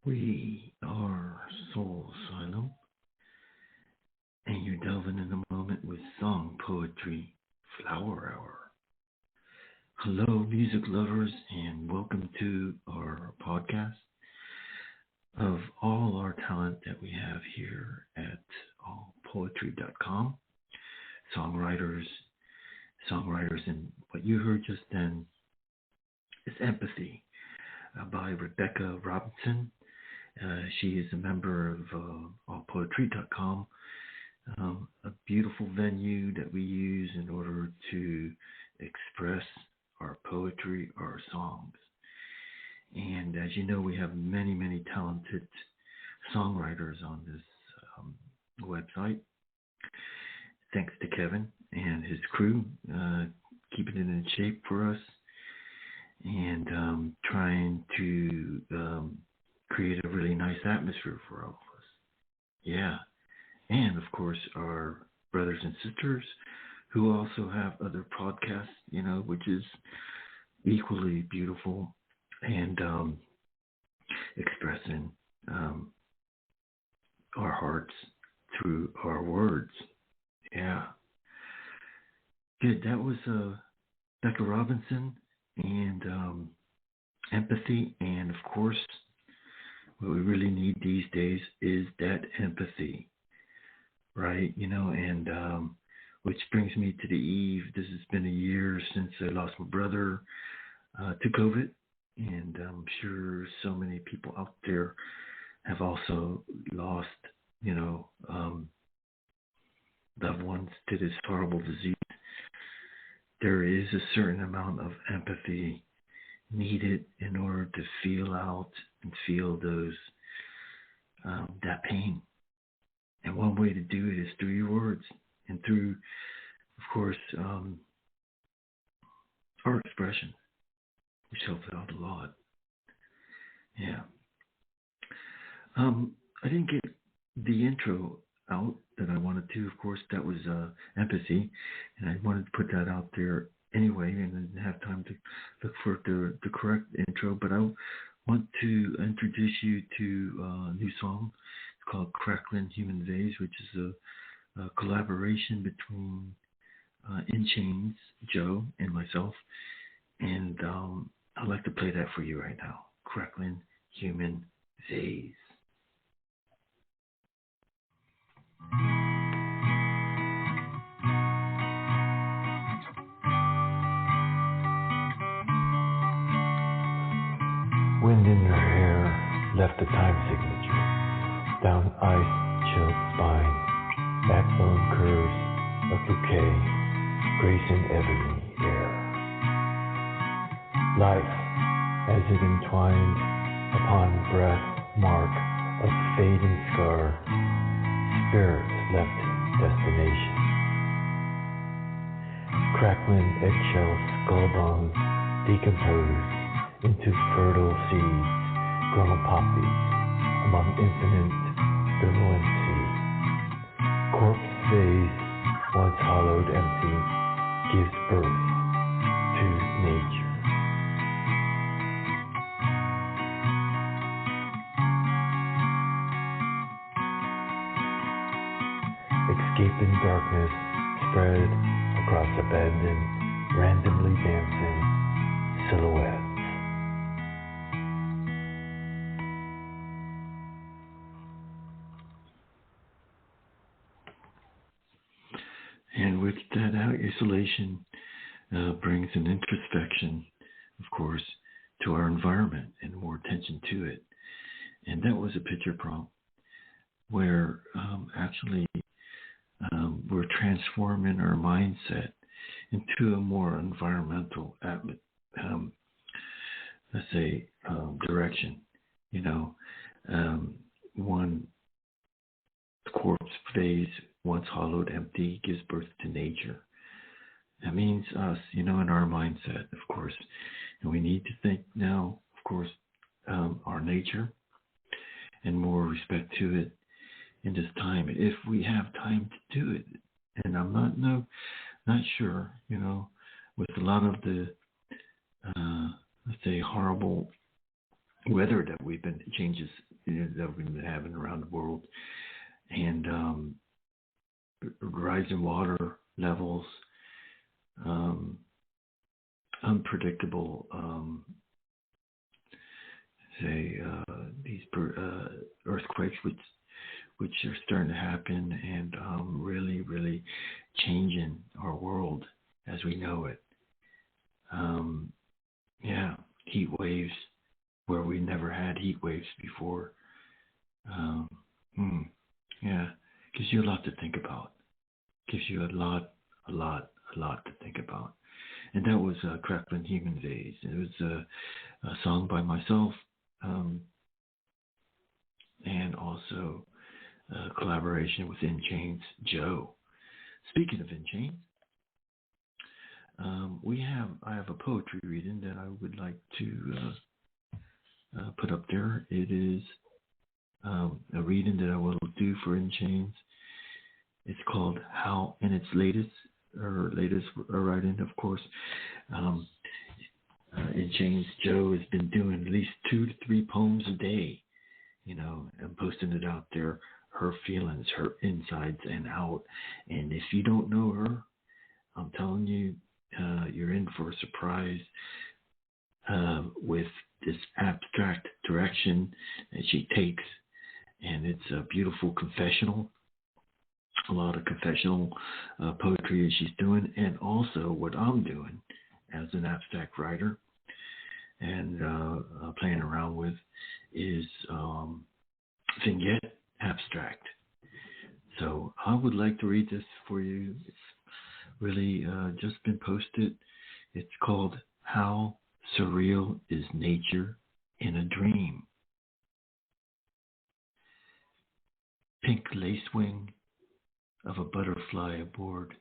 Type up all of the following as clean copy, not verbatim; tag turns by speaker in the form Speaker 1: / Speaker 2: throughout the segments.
Speaker 1: We are Soul Asylum, and you're delving in the moment with song poetry flower hour. Hello, music lovers, and welcome to our podcast of all our talent that we have here at allpoetry.com. Songwriters, and what you heard just then is Empathy by Rebecca Robinson. She is a member of allpoetry.com, a beautiful venue that we use in order to express our poetry, our songs. And as you know, we have many, many talented songwriters on this website. Thanks to Kevin and his crew, keeping it in shape for us and trying to create a really nice atmosphere for all of us. Yeah. And of course, our brothers and sisters who also have other podcasts, which is equally beautiful and expressing our hearts through our words. Yeah. Good. That was Becca Robinson and Empathy. And of course, what we really need these days is that empathy, right? And which brings me to the eve. This has been a year since I lost my brother to COVID. And I'm sure so many people out there have also lost, loved ones to this horrible disease. There is a certain amount of empathy needed in order to feel out and feel those that pain. And one way to do it is through your words and through, of course, our expression, which helps out a lot. Yeah. I didn't get the intro out that I wanted to. Of course, that was Empathy, and I wanted to put that out there anyway, and didn't have time to look for the correct intro. But I want to introduce you to a new song. It's called Crackling Human Vase, which is a collaboration between In Chains, Joe, and myself. And I'd like to play that for you right now. Crackling Human Vase. Wind in your hair left a time signature, down ice-chilled spine, backbone curves of bouquet, grace and ebony air. Life, as it entwined upon breath mark of fading scar, spirit left destination. Crackling eggshell skull bones decomposed into fertile seeds, grown poppies among infinite brilliancy. Corpse vase, once hollowed empty, gives birth to nature. Escaping darkness spread across abandoned, randomly dancing silhouettes. And with that isolation brings an introspection, of course, to our environment and more attention to it. And that was a picture prompt where actually we're transforming our mindset into a more environmental, let's say, direction. One corpse phase, once hollowed empty, gives birth to nature. That means us, in our mindset, of course. And we need to think now, of course, our nature and more respect to it in this time, if we have time to do it. And I'm not sure, with a lot of the, let's say, horrible weather that we've been changes that we've been having around the world, and rising water levels, um, unpredictable, these earthquakes, which are starting to happen, and really, really changing our world as we know it. Yeah, heat waves where we never had heat waves before. Um, yeah, gives you a lot to think about. Gives you a lot to think about. And that was Crackling Human Vase. It was a song by myself, and also a collaboration with In Chains Joe. Speaking of In Chains, I have a poetry reading that I would like to put up there. It is a reading that I will do for In Chains. It's called How, and its latest writing, of course. In Chains Joe has been doing at least 2 to 3 poems a day, and posting it out there. Her feelings, her insides and out. And if you don't know her, I'm telling you, you're in for a surprise with this abstract direction that she takes. And it's a beautiful confessional, a lot of confessional poetry that she's doing, and also what I'm doing as an abstract writer and playing around with is vignette abstract. So I would like to read this for you. It's really just been posted. It's called How Surreal is Nature in a Dream. Pink lace wing of a butterfly aboard,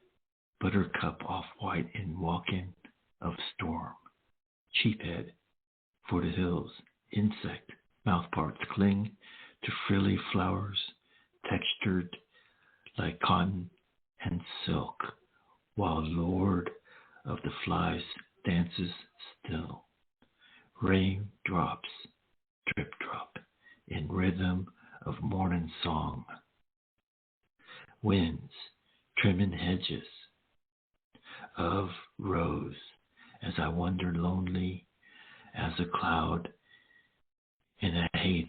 Speaker 1: buttercup off-white in walk-in of storm. Sheephead for the hills, insect mouthparts cling to frilly flowers, textured like cotton and silk, while Lord of the Flies dances still. Rain drops, drip drop, in rhythm of morning song. Winds trimming hedges of rose as I wander lonely as a cloud in a haze.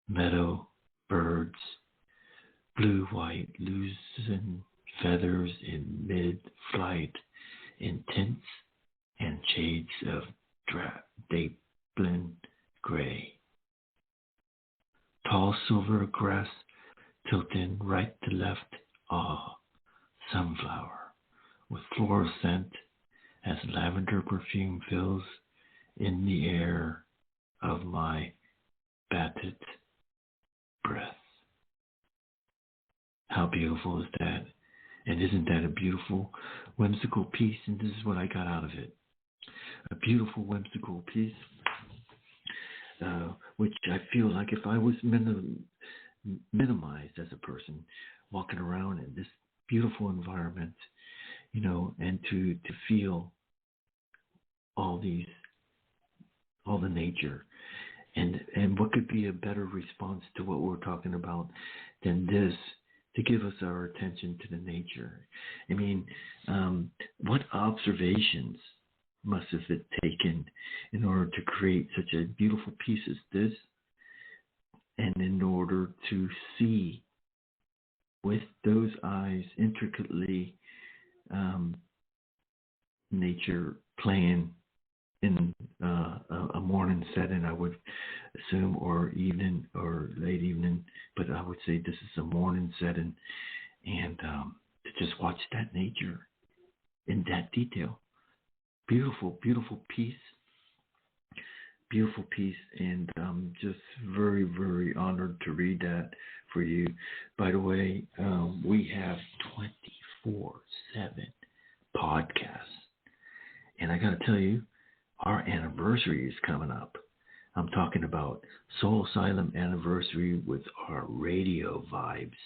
Speaker 1: Meadow birds, blue-white, loosen feathers in mid-flight, in tints and shades of Daplin gray. Tall silver grass tilting right to left, sunflower, with floral scent as lavender perfume fills in the air of my bated breath. How beautiful is that? And isn't that a beautiful, whimsical piece? And this is what I got out of it. A beautiful, whimsical piece, which I feel like if I was minimized as a person, walking around in this beautiful environment, and to feel all the nature, and what could be a better response to what we're talking about than this, to give us our attention to the nature. I mean, what observations must have it taken in order to create such a beautiful piece as this, and in order to see with those eyes intricately nature playing in a morning setting, I would assume, or evening or late evening, but I would say this is a morning setting, and to just watch that nature in that detail. Beautiful, beautiful piece. Beautiful piece, and I'm just very, very honored to read that for you. By the way, we have 24/7 podcasts, and I got to tell you, our anniversary is coming up. I'm talking about Soul Asylum anniversary with our radio vibes,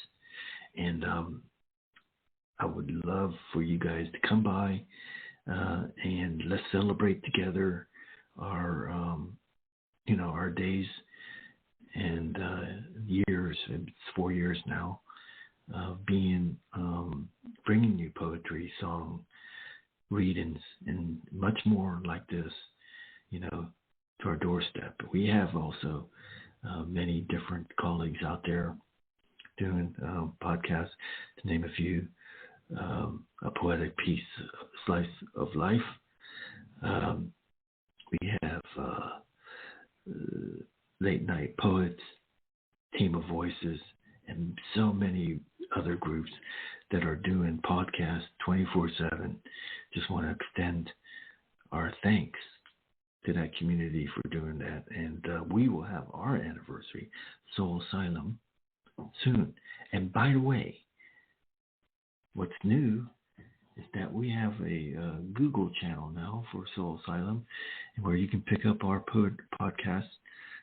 Speaker 1: and I would love for you guys to come by and let's celebrate together our our days and years. It's 4 years now of bringing you poetry, song, readings, and much more like this, to our doorstep. We have also many different colleagues out there doing podcasts, to name a few. A poetic piece, slice of life. We have late night poets, team of voices, and so many other groups that are doing podcasts 24/7. Just want to extend our thanks to that community for doing that. And we will have our anniversary, Soul Asylum, soon. And by the way, what's new is that we have a Google channel now for Soul Asylum, where you can pick up our podcast.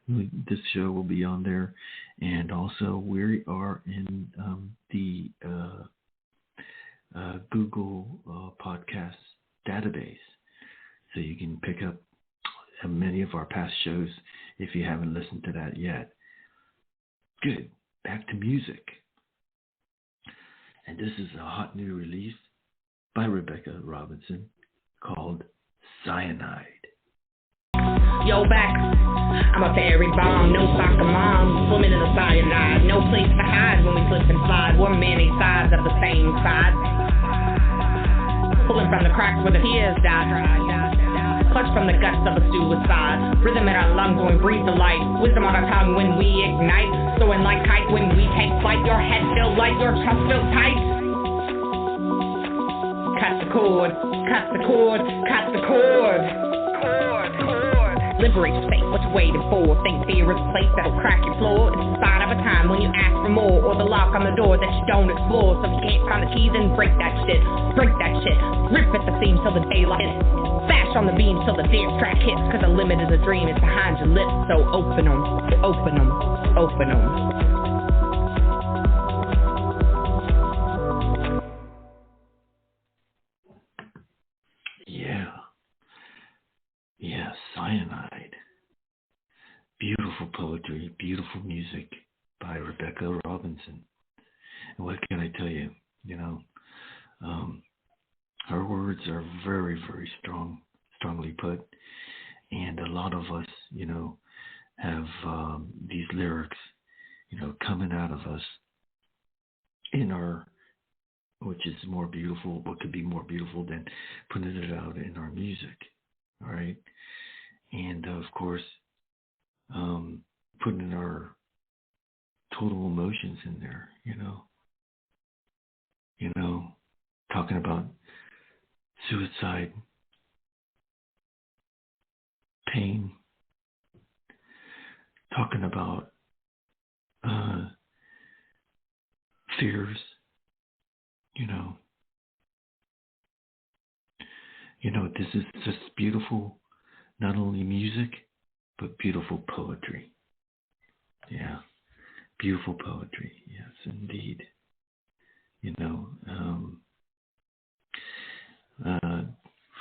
Speaker 1: This show will be on there. And also we are in the Google podcast database. So you can pick up many of our past shows if you haven't listened to that yet. Good. Back to music. And this is a hot new release by Rebecca Robinson called Cyanide.
Speaker 2: Yo, back. I'm a fairy bomb, no soccer mom, swimming in the cyanide. No place to hide when we slip and slide. We're many sides of the same side. Pulling from the cracks where the tears die. Clutch from the guts of a suicide. Rhythm in our lungs when we breathe the light. Wisdom on our tongue when we ignite. Soaring like kite when we take flight. Your head feel light, your chest feel tight. Cut the cord, cut the cord, cut the cord. Liberate your faith, what you waiting for? Think fear is a place that'll crack your floor. It's the sign of a time when you ask for more, or the lock on the door that you don't explore. So if you can't find the keys, then break that shit. Break that shit. Rip at the seams till the daylight hits. Bash on the beams till the dance track hits. Cause a limit is a dream, it's behind your lips. So open them, open them, open them.
Speaker 1: Yeah, Cyanide. Beautiful poetry, beautiful music by Rebecca Robinson. And what can I tell you? Her words are very, very strongly put. And a lot of us, have these lyrics, coming out of us which is more beautiful. What could be more beautiful than putting it out in our music? All right. And of course, putting our total emotions in there, talking about suicide, pain, talking about fears, this is just beautiful, not only music, but beautiful poetry. Yeah, beautiful poetry. Yes, indeed.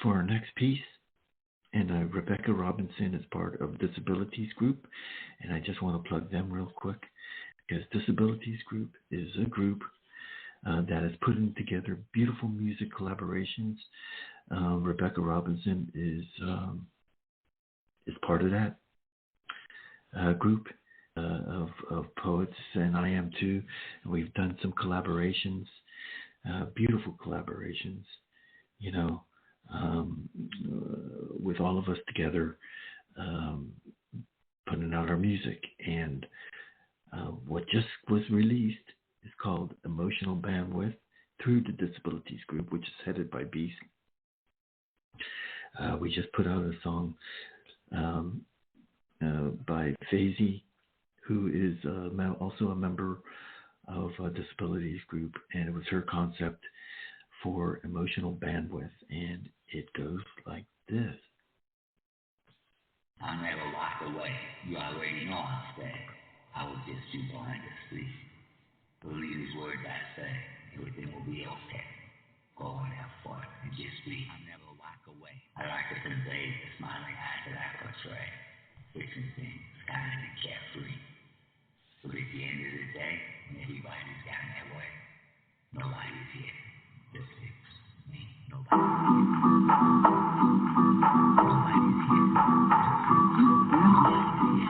Speaker 1: For our next piece, and Rebecca Robinson is part of Disabilities Group, and I just want to plug them real quick, because Disabilities Group is a group that is putting together beautiful music collaborations. Rebecca Robinson is part of that group of poets, and I am too. And we've done some collaborations, beautiful collaborations, with all of us together, putting out our music. And what just was released is called Emotional Bandwidth through the Disabilities Group, which is headed by Beast. We just put out a song by Faisy, who is also a member of a Disabilities Group, and it was her concept for emotional bandwidth, and it goes like this.
Speaker 3: I never walked away. You already know I stay. I was just too blind to see. Believe these words I say. Everything will be okay. Go and have fun and just be. I never walk away. I like to convey the smiling eyes that I portray. fixing things, kind of carefree. But at the end of the day, when everybody's gotten that way, nobody's here to fix me. Nobody's here. Nobody's here to fix me. Nobody's here.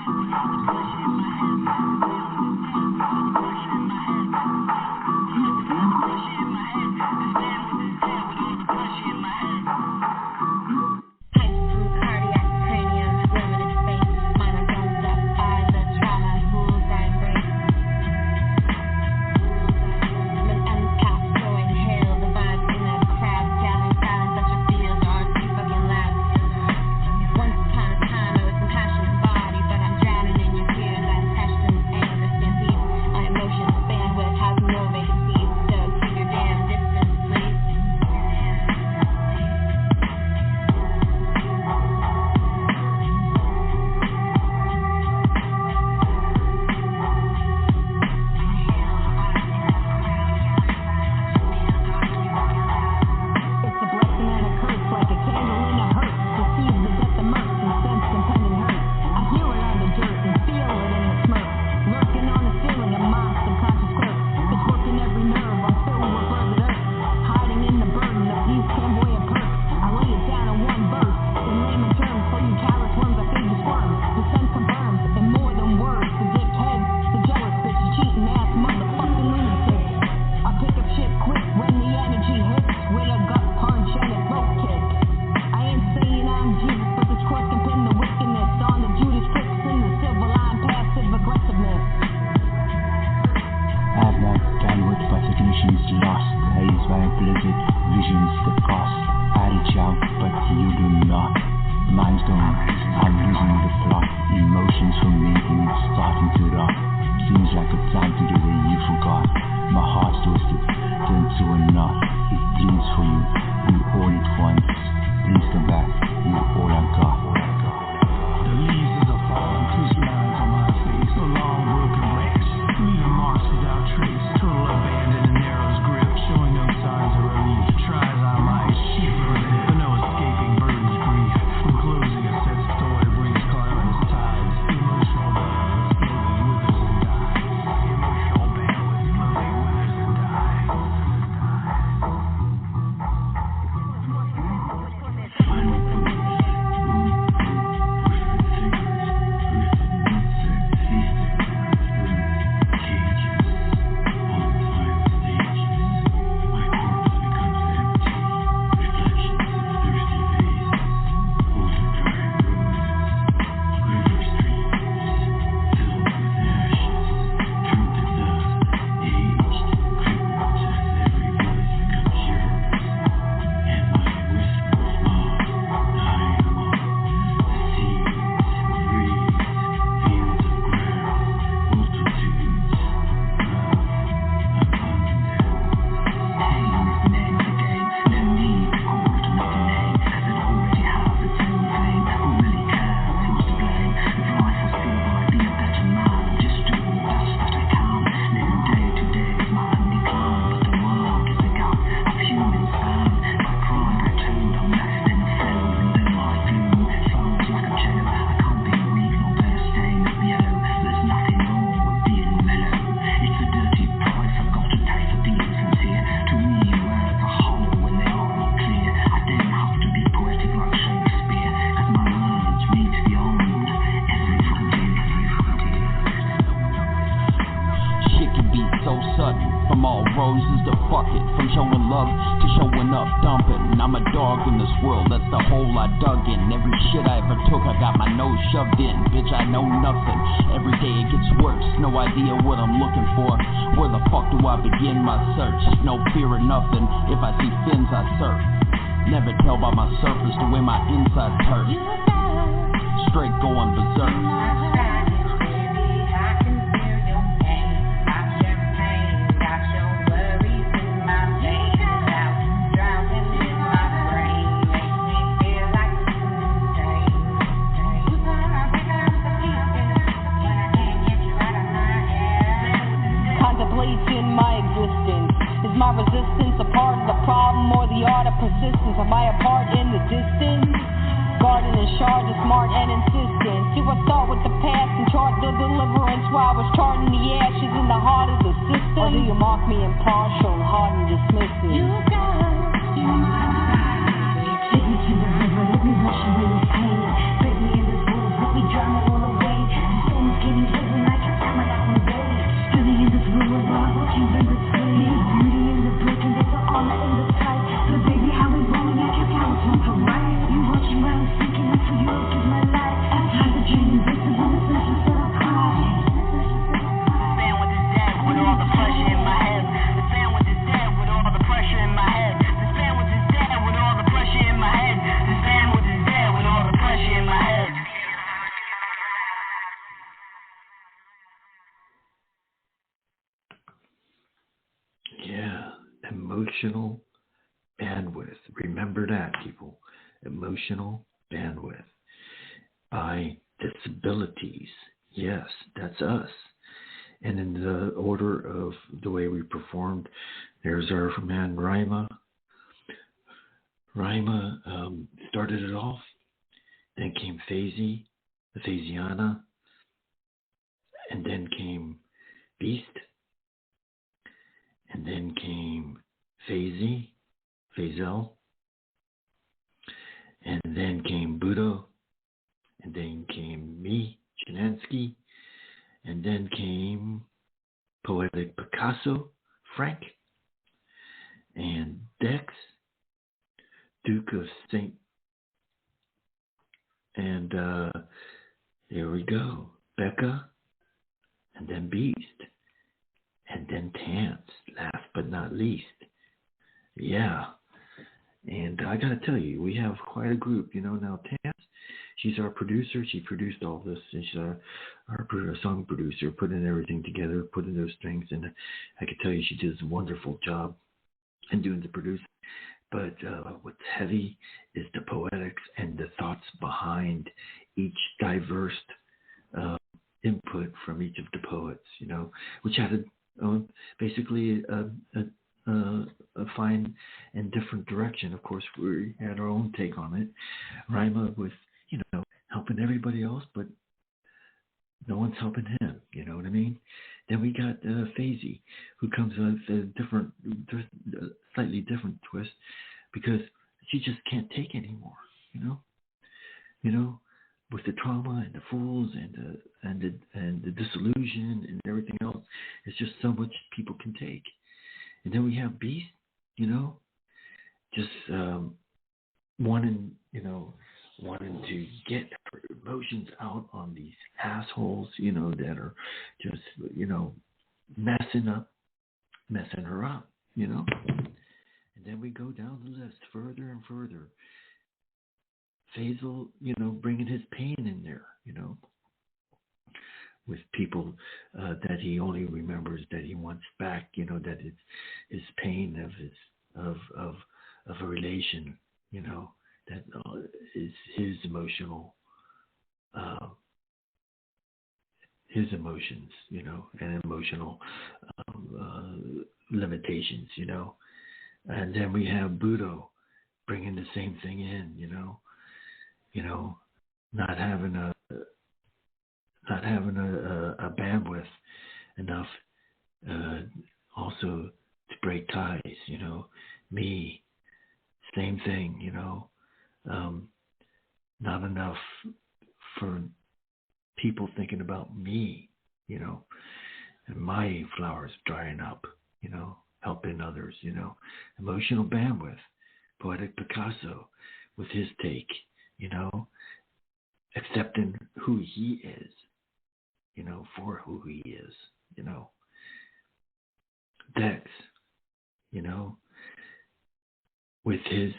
Speaker 4: Resistance, a part of the problem or the art of persistence? Am I a part in the distance? Guard and in charge of smart and insistent. See, I start with the past and chart the deliverance while I was charting the ashes in the heart of the system. Or do you mark me impartial, hard and dismissive? You got take me to the river, let me wash away this pain. Break me in this world, let me drown it all away. The storms keep me hidden like a diamond out on waves. Filling in this world while I'm watching from the screen. There's beauty in the broken, there's the honor in the fight. So baby, how we rolling, I kept how it's one for right. You watching while I'm sinking, and for you I give my life. I'm tired of draining victims in the senses that I cry. Stand with this dad with all the pressure in my head. Stand with this dad with all the pressure in my head. Stand with this dad with all the pressure in my head. Stand with this dad with all the pressure in my head.
Speaker 1: Yeah, emotional bandwidth. Remember that, people. Emotional bandwidth. By Disabilities. Yes, that's us. And in the order of the way we performed, there's our man Rima. Rima started it off. Then came Fazy, the Faziana. And then came Beast. And then came Fazy, Fazel. And then came Budo. And then came me, Chinansky. And then came Poetic Picasso, Frank. And Dex, Duke of St. And here we go. Becca. And then Beast. And then Tance, last but not least. Yeah. And I got to tell you, we have quite a group. Now Tance, she's our producer. She produced all this. And she's our song producer, putting everything together, putting those strings. And I can tell you she does a wonderful job in doing the producing. But what's heavy is the poetics and the thoughts behind each diverse input from each of the poets, which had basically a fine and different direction. Of course, we had our own take on it. Rima with, helping everybody else, but no one's helping him. You know what I mean? Then we got Fazy, who comes with a slightly different twist, because she just can't take anymore. With the trauma and the fools and the disillusion and everything else, it's just so much people can take. And then we have Beast, just wanting to get her emotions out on these assholes, that are just, messing her up, And then we go down the list further and further. Faisal, bringing his pain in there, with people that he only remembers that he wants back, that it's his pain of a relation, that is his emotions, and emotional limitations, And then we have Budo bringing the same thing in, not having a bandwidth enough also to break ties, me, same thing, not enough for people thinking about me, and my flowers drying up, helping others, emotional bandwidth, Poetic Picasso with his take, accepting who he is, for who he is, Dex, with his,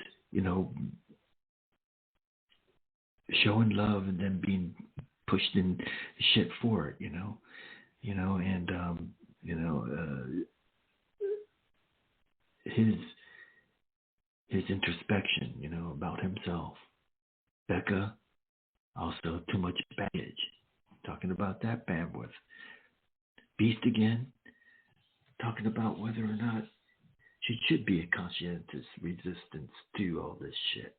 Speaker 1: showing love and then being pushed in shit for it, and his introspection, about himself. Becca, also too much baggage, talking about that bandwidth. Beast again, talking about whether or not she should be a conscientious resistance to all this shit,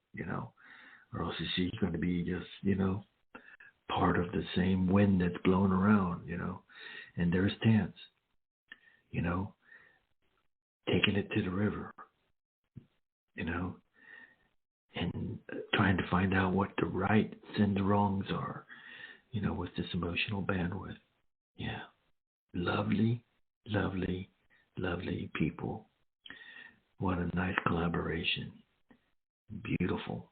Speaker 1: or else is she going to be just, part of the same wind that's blowing around, And there's Tance, you know, taking it to the river, and trying to find out what the rights and the wrongs are, with this emotional bandwidth. Yeah. Lovely, lovely, lovely people. What a nice collaboration. Beautiful,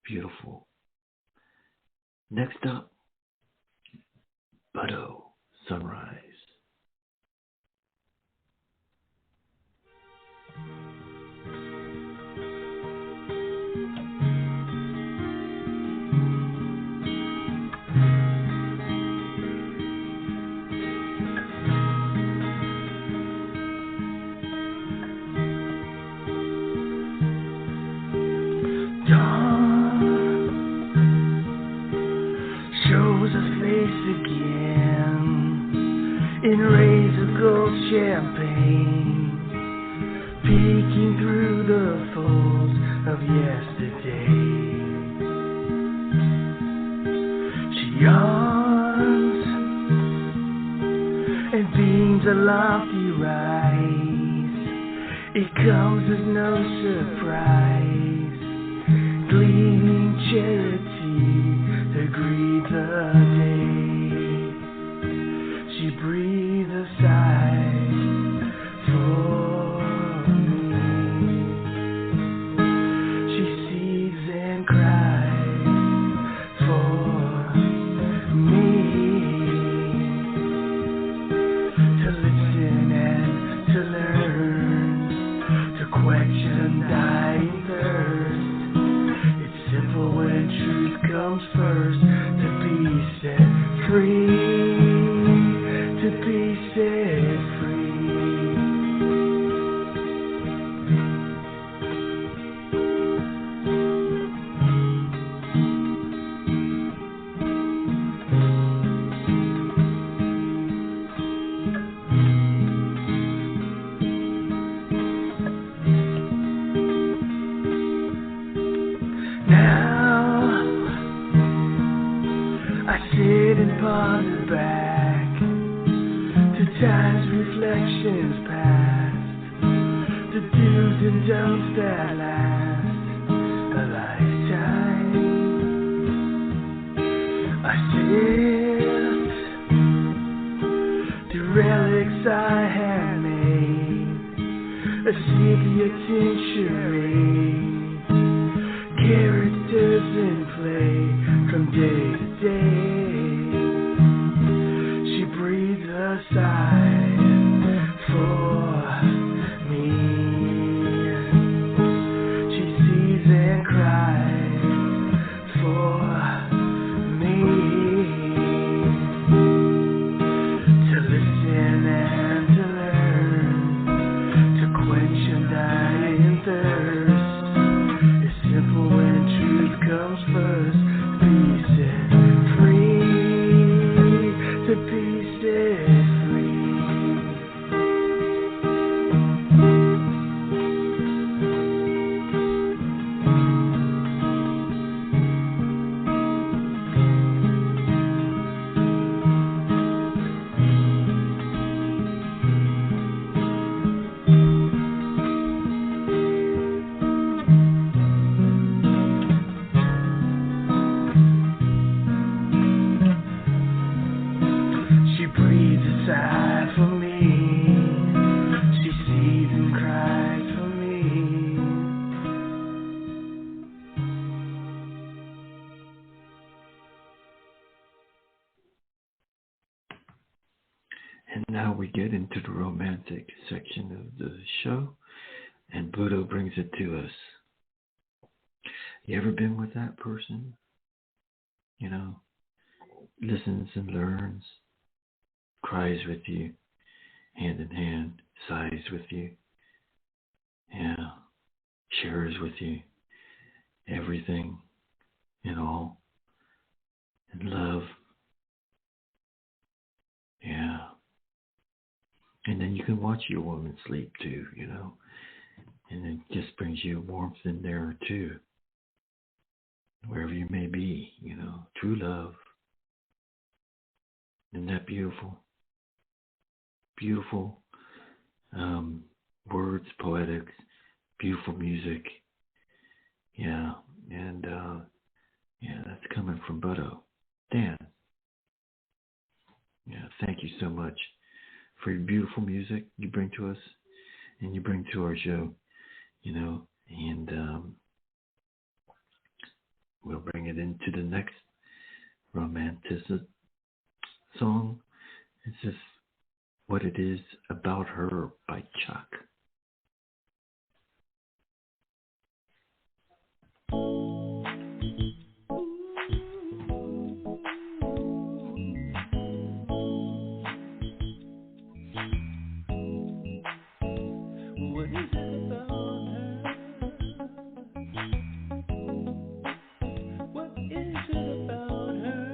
Speaker 1: beautiful. Next up, Butto, Sunrise.
Speaker 5: In rays of gold champagne, peeking through the folds of yesterday. She yawns and beams a lofty rise. It comes as no surprise, gleaming charity to greet the day. She breathes a sigh for me. She sees and cries for me. To listen and to learn, to quench undying thirst. It's simple when truth comes first, to be set free. To be set free. Now I sit and ponder back time's reflections past, the do's and don'ts that last a lifetime. I sit, the relics I had made, a sepia tincture, characters in play from day to day. She breathes a sigh for me. She sees and cries for me. To listen and to learn, to quench undying thirst. It's simple when truth comes first. Be set free. To be set free. She breathes a sigh for me. She sees and cries for me.
Speaker 1: And now we get into the romantic section of the show, and Buddha brings it to us. You ever been with that person? Listens and learns, cries with you, hand in hand, sighs with you, shares with you everything and all, and love, and then you can watch your woman sleep too, and it just brings you warmth in there too. wherever you may be, true love. Isn't that beautiful? Beautiful words, poetics, beautiful music. Yeah, and that's coming from Butto. Dan, thank you so much for your beautiful music you bring to us and you bring to our show, and we'll bring it into the next romantic song. It's just What It Is About Her by Chuck.
Speaker 5: What is it about her? What is it about her?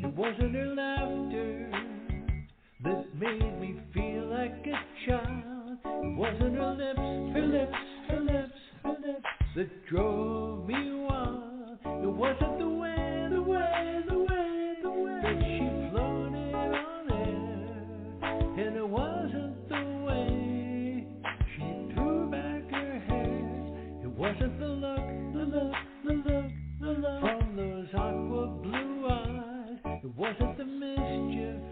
Speaker 5: It wasn't her laughter that made me feel like a child. It wasn't her lips that drove me wild. It wasn't the way that she floated on air. And it wasn't the way she threw back her hair. It wasn't the look from those aqua blue eyes. It wasn't the mischief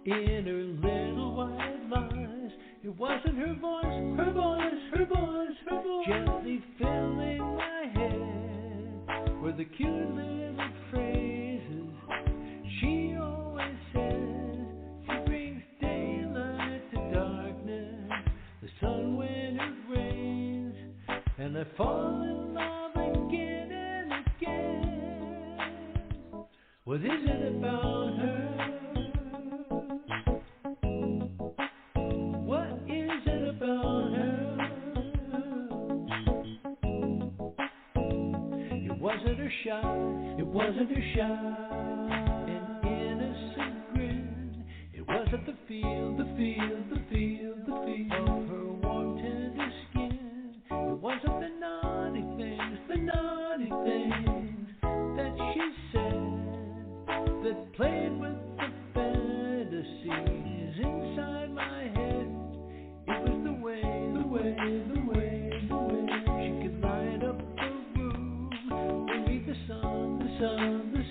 Speaker 5: in her little white lies. It wasn't her voice, gently filling my head with the cute little phrases she always says. She brings daylight to darkness, the sun when it rains, and I fall in love again and again. What is it about her? What is it about her? It wasn't her shy and innocent grin. It wasn't the feel of her warm tender skin. It wasn't the naughty things that she said that played with the fantasies inside my head. It was the way she could light up the room, beneath the sun, and the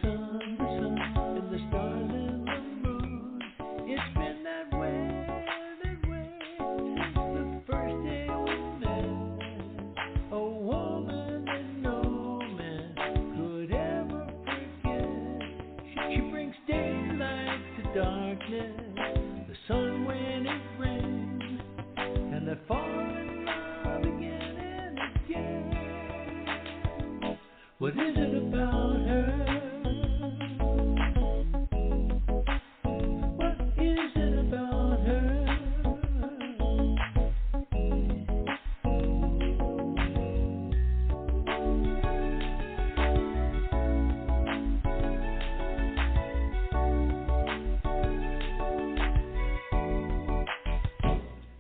Speaker 5: stars and the moon. It's been that way since the first day we met. A woman that no man could ever forget. She brings daylight to darkness, the sun when it rains, and I fall in love again and again. What is it about her? What is it about her?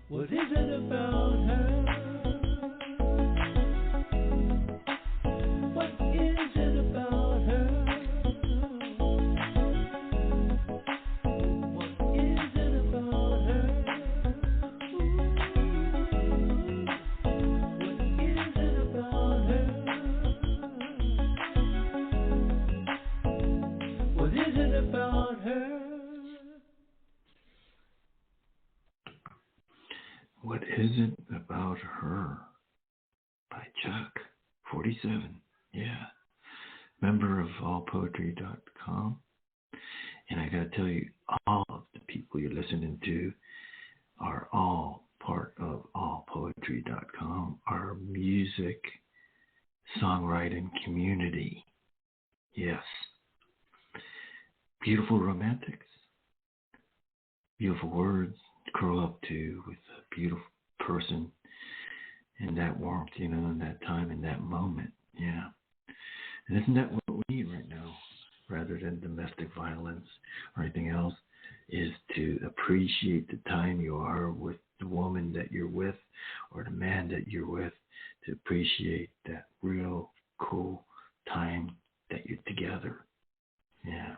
Speaker 5: What is it about her? What is it about her? What is it about her? What is it about her? What is it about her?
Speaker 1: What Is It About Her by Chuck, 47. Yeah. Member of allpoetry.com. And I got to tell you, all of the people you're listening to are all part of allpoetry.com, our music songwriting community. Yes. Beautiful romantics, beautiful words to curl up to with a beautiful person and that warmth, in that time, in that moment. Yeah. And isn't that what we need right now, rather than domestic violence or anything else, is to appreciate the time you are with the woman that you're with or the man that you're with to appreciate that real cool time that you're together. Yeah.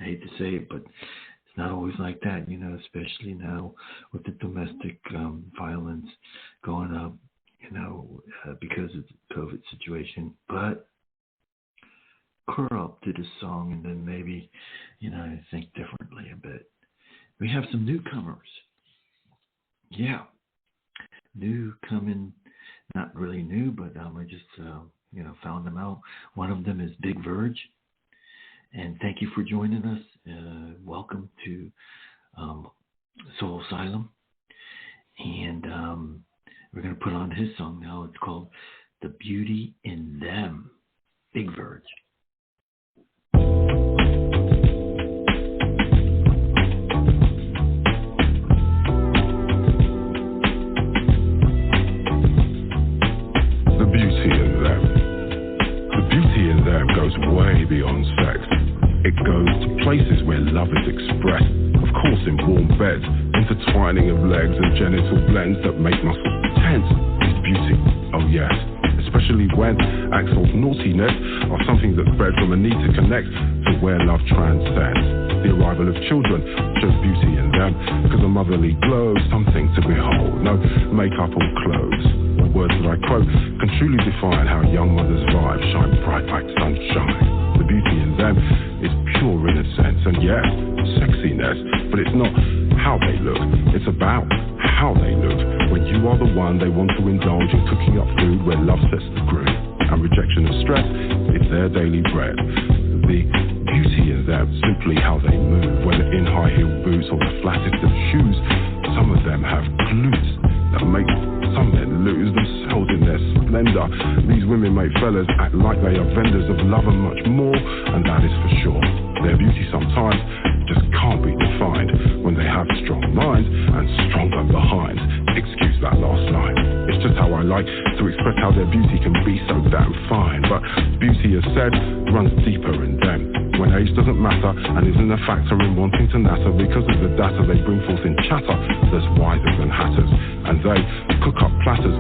Speaker 1: I hate to say it, but it's not always like that, especially now with the domestic violence going up, because of the COVID situation. But curl up to this song and then maybe, think differently a bit. We have some newcomers. Yeah. New coming, not really new, but I just, found them out. One of them is Big Verge. And thank you for joining us. Welcome to Soul Asylum. And we're going to put on his song now. It's called The Beauty in Them. Big Verge.
Speaker 6: The beauty in them. The beauty in them goes way beyond sex. It goes to places where love is expressed. Of course, in warm beds, intertwining of legs and genital blends that make muscles tense is beauty. Oh yes, especially when acts of naughtiness are something that bred from a need to connect to where love transcends. The arrival of children shows beauty in them, because a motherly glow is something to behold. No makeup or clothes, or words that I quote, can truly define how young mothers' vibe shine bright like sunshine. The beauty in them is pure innocence and yes, sexiness, but it's not how they look, it's about how they look. When you are the one they want to indulge in cooking up food where love sets the groove, and rejection of stress is their daily bread. The beauty in them, simply how they move, whether in high-heeled boots or the flattest of shoes. Some of them have glutes that make some men lose themselves in their splendor. These women make fellas act like they are vendors of love and much more, and that is for sure. Their beauty sometimes just can't be defined when they have strong minds and stronger behinds. Excuse that last line. It's just how I like to express how their beauty can be so damn fine. But beauty, as said, runs deeper in them. When age doesn't matter and isn't a factor in wanting to natter because of the data they bring forth in chatter, there's wiser than hatters, and they cook up platters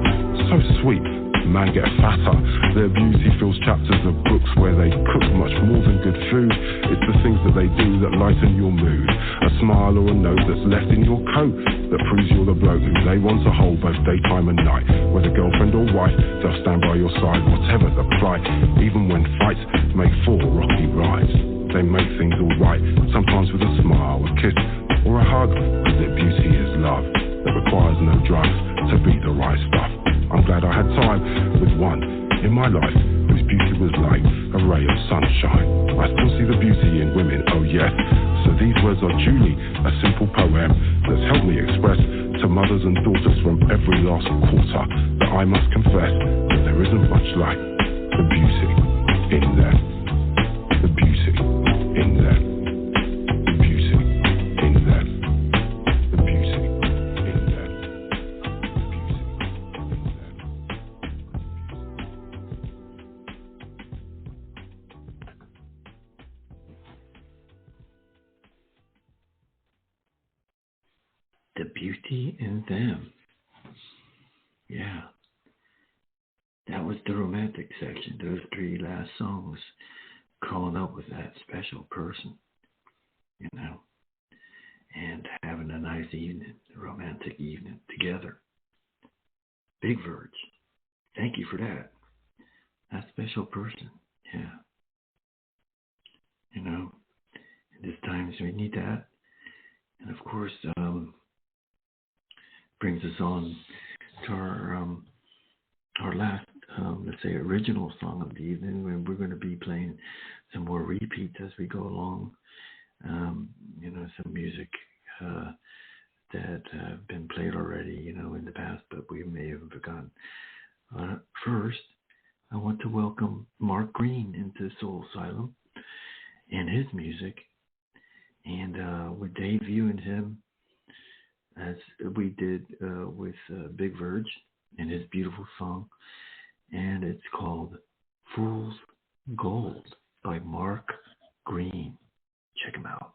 Speaker 6: so sweet, man get fatter. Their beauty fills chapters of books where they cook much more than good food. It's the things that they do that lighten your mood. A smile or a note that's left in your coat that proves you're the bloke who they want to hold both daytime and night. Whether girlfriend or wife, they'll stand by your side whatever the plight. Even when fights make for rocky rides, they make things alright, sometimes with a smile, a kiss or a hug. Their beauty is love that requires no drugs to be the right stuff. I'm glad I had time with one in my life whose beauty was like a ray of sunshine. I still see the beauty in women, oh yes. So these words are duly a simple poem that's helped me express to mothers and daughters from every last quarter that I must confess that there isn't much like the beauty in them. The beauty in them. The beauty in them. The beauty in them.
Speaker 1: The beauty in them. Yeah. That was the romantic section. Those three last songs calling up with that special person, and having a nice evening, a romantic evening together. Big Verge. Thank you for that. That special person. Yeah. In these times we need that. And of course, brings us on to our last, let's say, original song of the evening, and we're going to be playing some more repeats as we go along. Some music that have been played already, in the past, but we may have forgotten. First, I want to welcome Mark Green into Soul Asylum and his music, and we're debuting him as we did with Big Verge and his beautiful song, and it's called Fool's Gold by Mark Green. Check him out.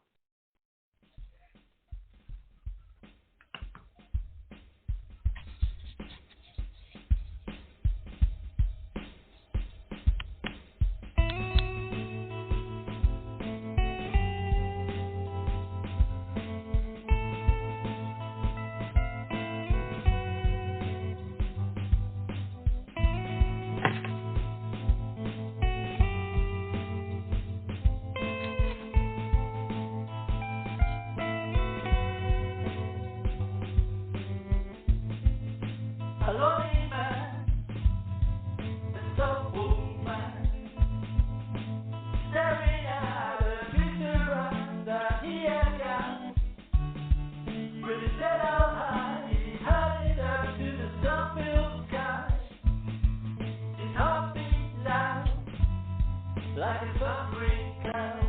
Speaker 5: like a suffering cloud.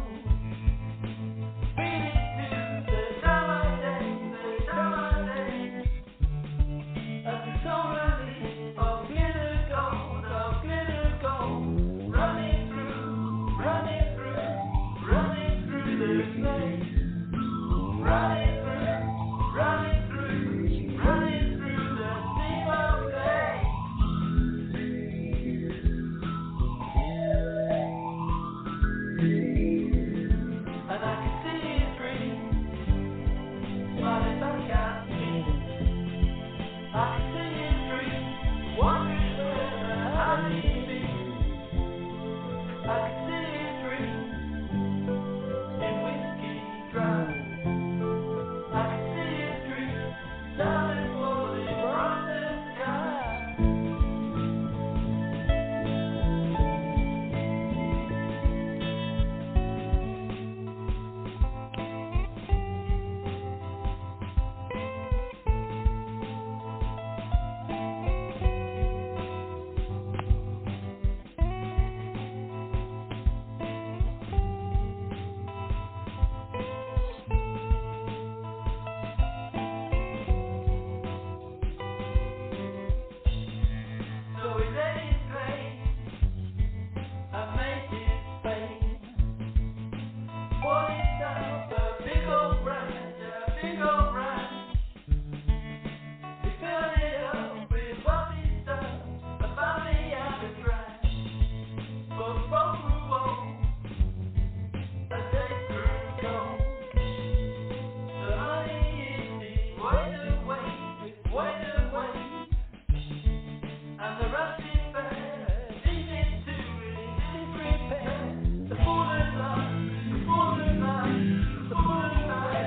Speaker 5: Beating to the time of day, the time of day. As the sun release of glitter gold, running through the space. Running through the steam of day. And I can see his dream smiling back at me. I can see his dream wondering where has he been. I can see his dream in whiskey dry. I can see his dream starting falling from the sky. So he laid his claim and made his fame. Bought himself a big old ranch. He filled it up with wealthy stuff, a family and a drag. But both grew old as they grew cold. The money is his wait away. And the rusty fair, deep into repair. The fool and lie, the fool and lie, the fool and lie,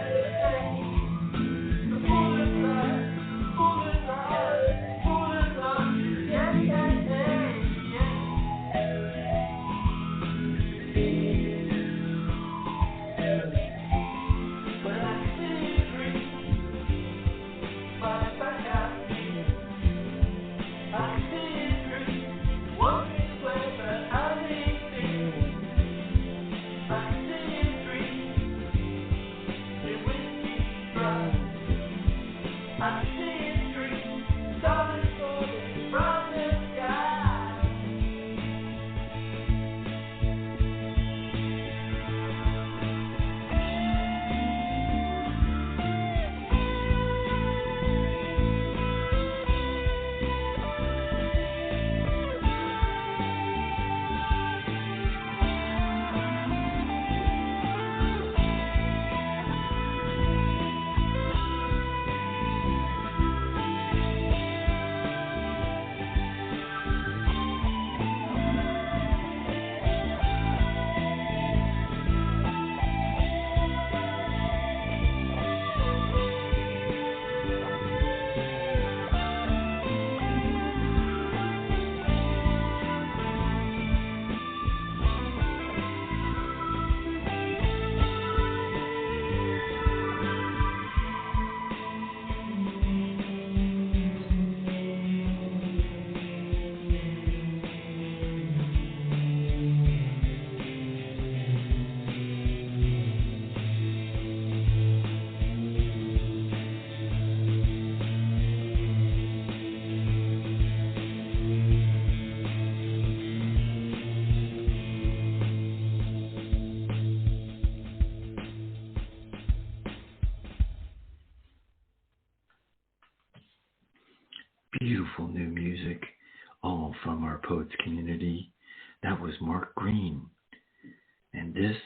Speaker 5: the fool and lie, the fool and lie, the fool and lie, yeah, yeah, yeah, yeah. When I can see his dream, smiling back at me. I can see his dream, wondering where has he been. I can see his dream, in whiskey dry. I can see his dream, starting falling from the sky.
Speaker 1: Beautiful new music, all from our poets community. That was Mark Green, and this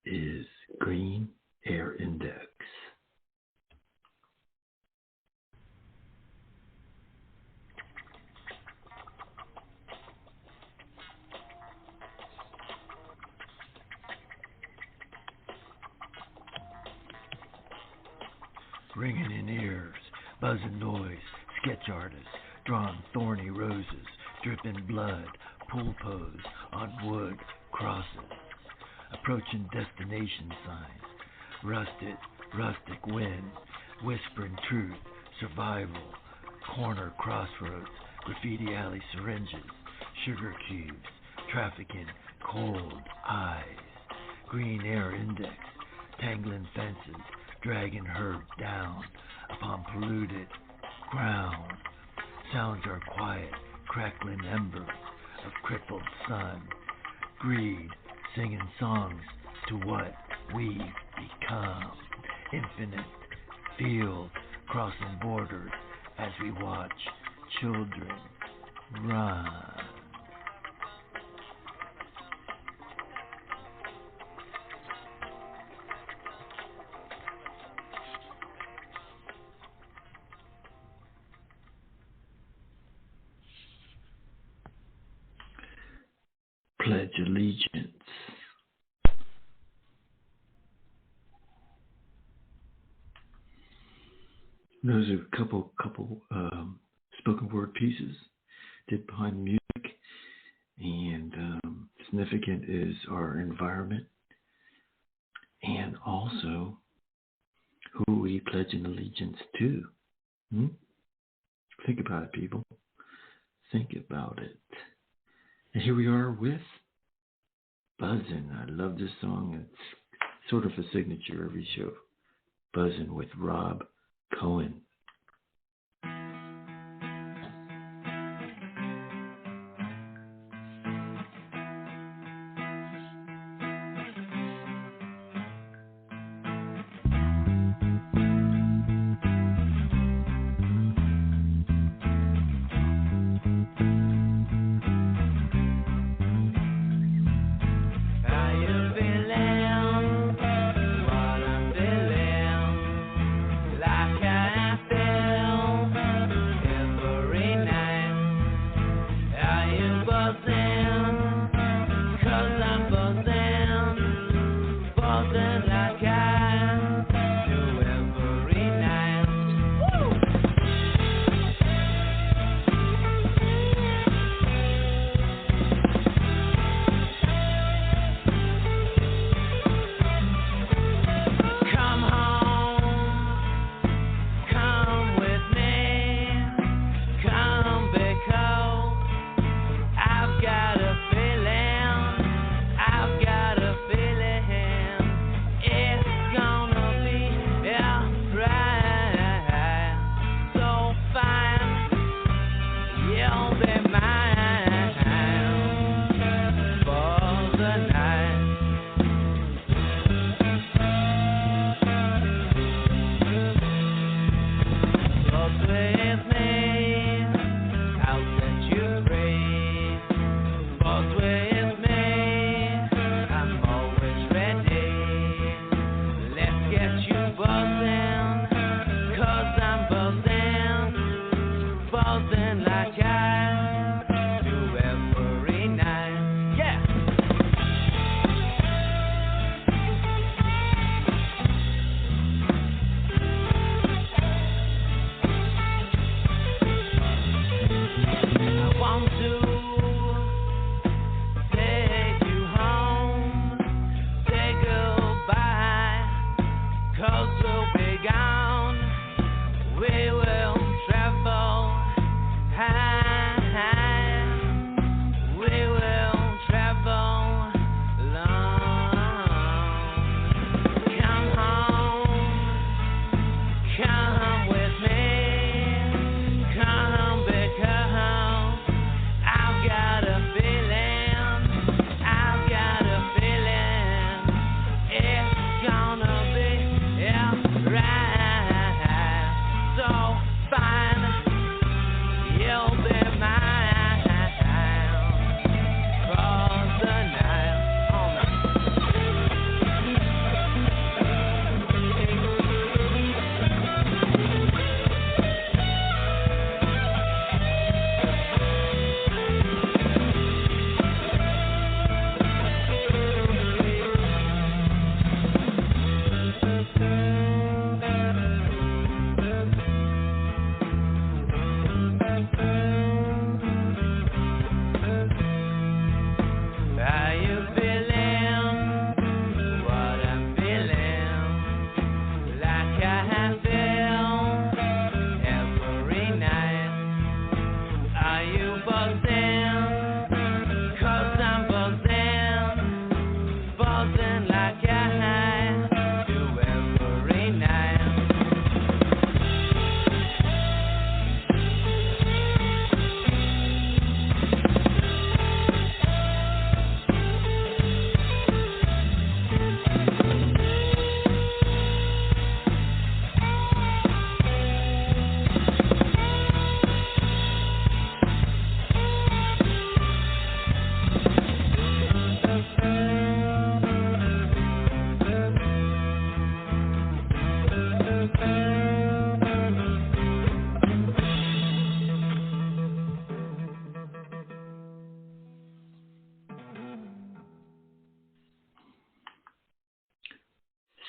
Speaker 1: is Green Air Index. Ringing in ears, buzzing noise, sketch artists, drawn thorny roses, dripping blood, pool pose on wood crosses, approaching destination signs, rustic wind, whispering truth, survival, corner crossroads, graffiti alley syringes, sugar cubes, trafficking cold eyes, green air index, tangling fences, dragging herd down upon polluted ground. Sounds are quiet, crackling embers of crippled sun. Greed, singing songs to what we've become. Infinite fields crossing borders as we watch children run. Pledge allegiance. Those are a couple spoken word pieces did behind music, and significant is our environment, and also who we pledge an allegiance to. Think about it, people. Think about it. And here we are with Buzzin'. I love this song. It's sort of a signature every show. Buzzin' with Rob Cohen.
Speaker 5: I've got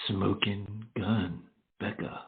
Speaker 1: Smoking Gun, Becca.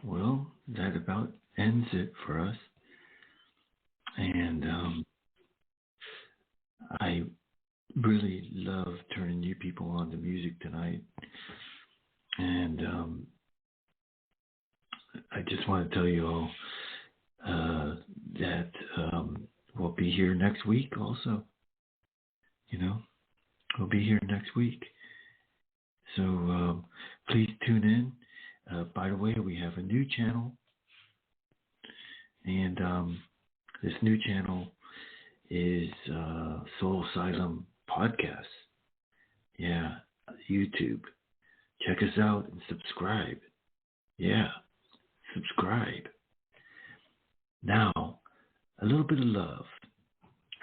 Speaker 1: Well, that about ends it for us. And I really love turning you people on to music tonight. And I just want to tell you all that we'll be here next week also. You know, we'll be here next week. So please tune in. By the way, we have a new channel. And this new channel is Soul Asylum Podcast. Yeah, YouTube. Check us out and subscribe. Yeah, subscribe. Now, a little bit of love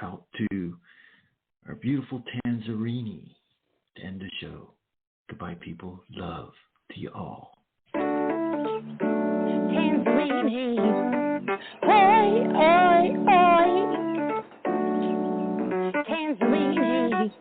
Speaker 1: out to our beautiful Tanzerini to end the show. Goodbye, people. Love to you all.
Speaker 4: Tanzerini. Hey, oi, oi. Tanzerini.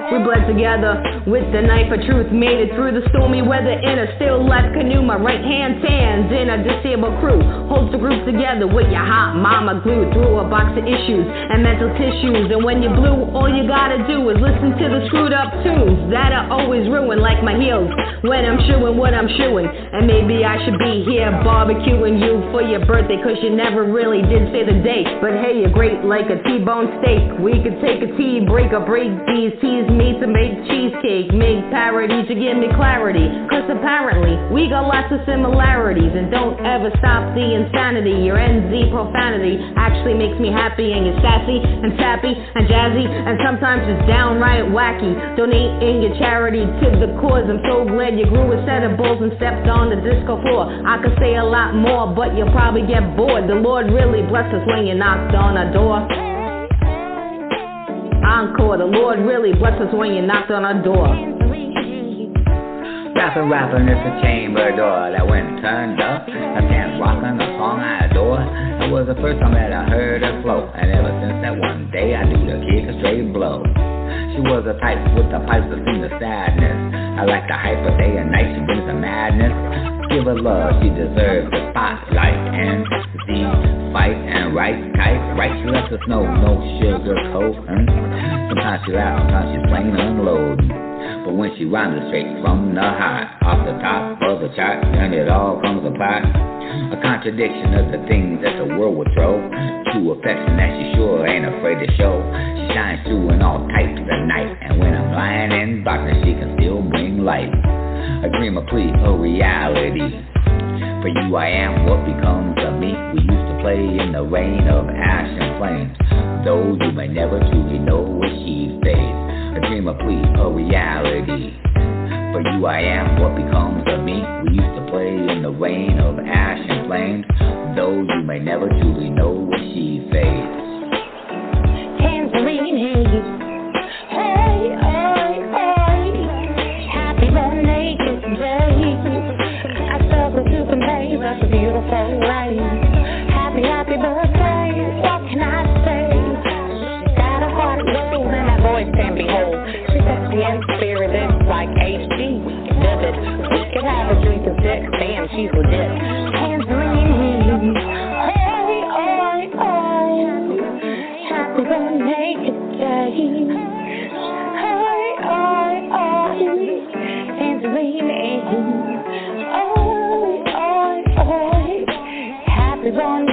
Speaker 2: We bled together with the knife of truth, made it through the stormy weather in a still life canoe. My right hand tans in a disabled crew, holds the group together with your hot mama glued through a box of issues and mental tissues. And when you're blue, all you gotta do is listen to the screwed up tunes that are always ruined, like my heels when I'm chewing what I'm chewing. And maybe I should be here barbecuing you for your birthday, cause you never really did say the date. But hey, you're great like a T-bone steak. We could take a tea break or break these teas, me to make cheesecake, make parody to give me clarity. Cause apparently we got lots of similarities. And don't ever stop the insanity. Your NZ profanity actually makes me happy. And you're sassy and sappy and jazzy and sometimes just downright wacky. Donating your charity to the cause. I'm so glad you grew a set of balls and stepped on the disco floor. I could say a lot more, but you'll probably get bored. The Lord really blessed us when you knocked on our door. Encore, the Lord really blessed us when you knocked on our door.
Speaker 3: Rapping, it's a chamber door that went turned up. I can't rockin' a song I adore. It was the first time that I heard her flow, and ever since that one day I knew the kick a straight blow. She was a type with the pipes that sing the sadness. I like the hyper day and night, she brings the madness. Give her love, she deserves the spotlight and the fight and right tight. Right, she lets us know, no sugar coat. Sometimes she laughs, sometimes she's plain unloading. But when she rhymes it straight from the heart, off the top of the chart, and it all comes apart. A contradiction of the things that the world would throw. True affection that she sure ain't afraid to show. She shines through in all types of night, and when I'm lying in darkness, she can still bring light. A dream, a plea, a reality. For you I am what becomes of me. We used to play in the rain of ash and flames, though you may never truly know what she faced. A dream, a plea, a reality. For you I am what becomes of me. We used to play in the rain of ash and flames, though you may never truly know what she faced.
Speaker 2: Tangerine, hey, happy birthday today. I struggle to convey such a beautiful life. Happy birthday, what can I say? Got a heart of gold and that voice can be whole. She's sexy and spirited like HD. Vivid, we could have a drink of dick, damn, she's legit. Tangerine, hey, happy birthday today. Tangerine, happy birthday.